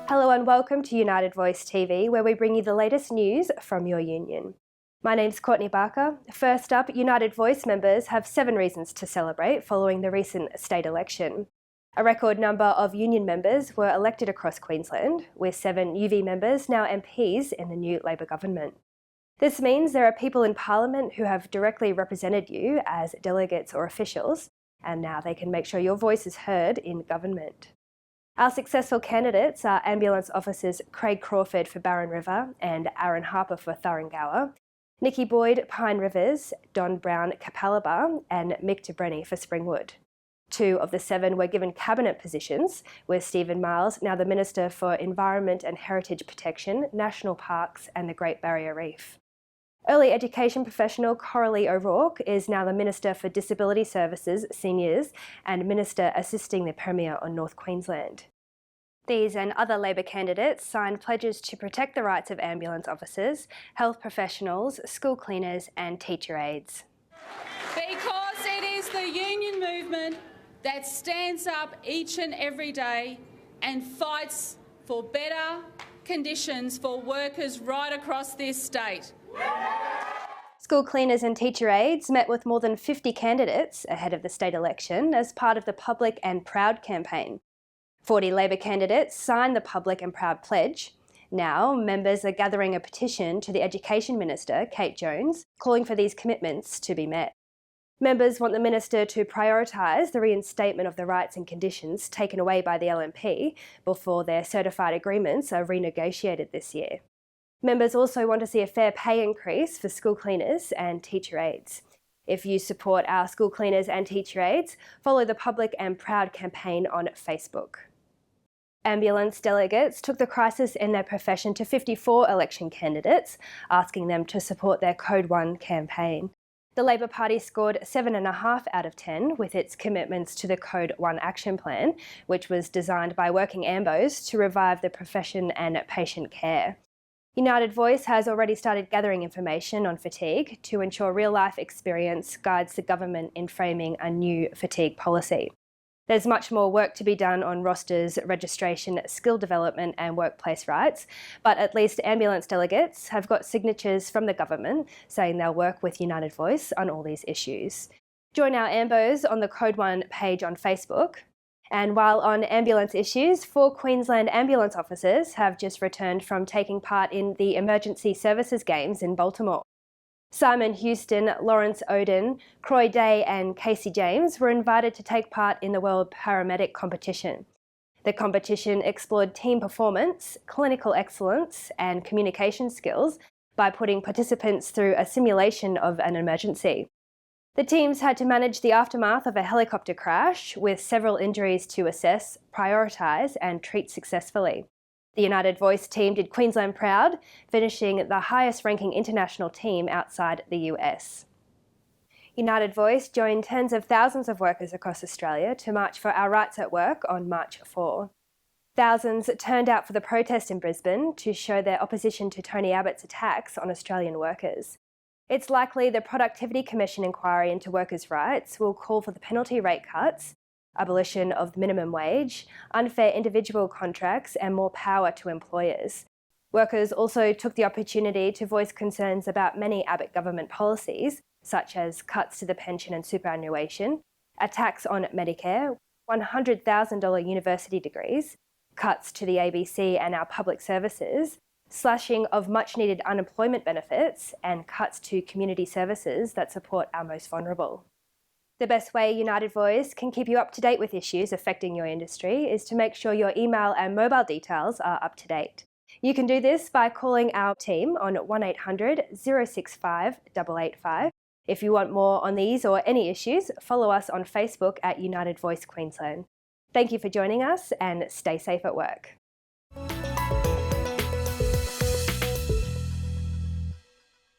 Hello and welcome to United Voice TV, where we bring you the latest news from your union. My name's Courtney Barker. First up, United Voice members have 7 reasons to celebrate following the recent state election. A record number of union members were elected across Queensland, with 7 UV members now MPs in the new Labor government. This means there are people in Parliament who have directly represented you as delegates or officials, and now they can make sure your voice is heard in government. Our successful candidates are ambulance officers Craig Crawford for Barron River and Aaron Harper for Thuringowa, Nikki Boyd, Pine Rivers, Don Brown, Capalaba, and Mick DeBrenny for Springwood. 2 of the 7 were given cabinet positions, with Stephen Miles now the Minister for Environment and Heritage Protection, National Parks and the Great Barrier Reef. Early education professional Coralie O'Rourke is now the Minister for Disability Services, Seniors, and Minister assisting the Premier on North Queensland. These and other Labor candidates signed pledges to protect the rights of ambulance officers, health professionals, school cleaners and teacher aides. Because it is the union movement that stands up each and every day and fights for better conditions for workers right across this state. School cleaners and teacher aides met with more than 50 candidates ahead of the state election as part of the Public and Proud campaign. 40 Labor candidates signed the Public and Proud pledge. Now, members are gathering a petition to the Education Minister, Kate Jones, calling for these commitments to be met. Members want the Minister to prioritise the reinstatement of the rights and conditions taken away by the LNP before their certified agreements are renegotiated this year. Members also want to see a fair pay increase for school cleaners and teacher aides. If you support our school cleaners and teacher aides, follow the Public and Proud campaign on Facebook. Ambulance delegates took the crisis in their profession to 54 election candidates, asking them to support their Code 1 campaign. The Labor Party scored 7.5 out of 10 with its commitments to the Code 1 action plan, which was designed by working ambos to revive the profession and patient care. United Voice has already started gathering information on fatigue to ensure real-life experience guides the government in framing a new fatigue policy. There's much more work to be done on rosters, registration, skill development and workplace rights, but at least ambulance delegates have got signatures from the government saying they'll work with United Voice on all these issues. Join our ambos on the Code 1 page on Facebook. And while on ambulance issues, 4 Queensland ambulance officers have just returned from taking part in the Emergency Services Games in Baltimore. Simon Houston, Lawrence Oden, Croy Day and Casey James were invited to take part in the World Paramedic competition. The competition explored team performance, clinical excellence and communication skills by putting participants through a simulation of an emergency. The teams had to manage the aftermath of a helicopter crash with several injuries to assess, prioritise and treat successfully. The United Voice team did Queensland proud, finishing the highest ranking international team outside the US. United Voice joined tens of thousands of workers across Australia to march for our rights at work on March 4. Thousands turned out for the protest in Brisbane to show their opposition to Tony Abbott's attacks on Australian workers. It's likely the Productivity Commission inquiry into workers' rights will call for the penalty rate cuts, abolition of the minimum wage, unfair individual contracts and more power to employers. Workers also took the opportunity to voice concerns about many Abbott government policies, such as cuts to the pension and superannuation, a tax on Medicare, $100,000 university degrees, cuts to the ABC and our public services, slashing of much-needed unemployment benefits and cuts to community services that support our most vulnerable. The best way United Voice can keep you up to date with issues affecting your industry is to make sure your email and mobile details are up to date. You can do this by calling our team on 1800 065 885. If you want more on these or any issues, follow us on Facebook at United Voice Queensland. Thank you for joining us and stay safe at work.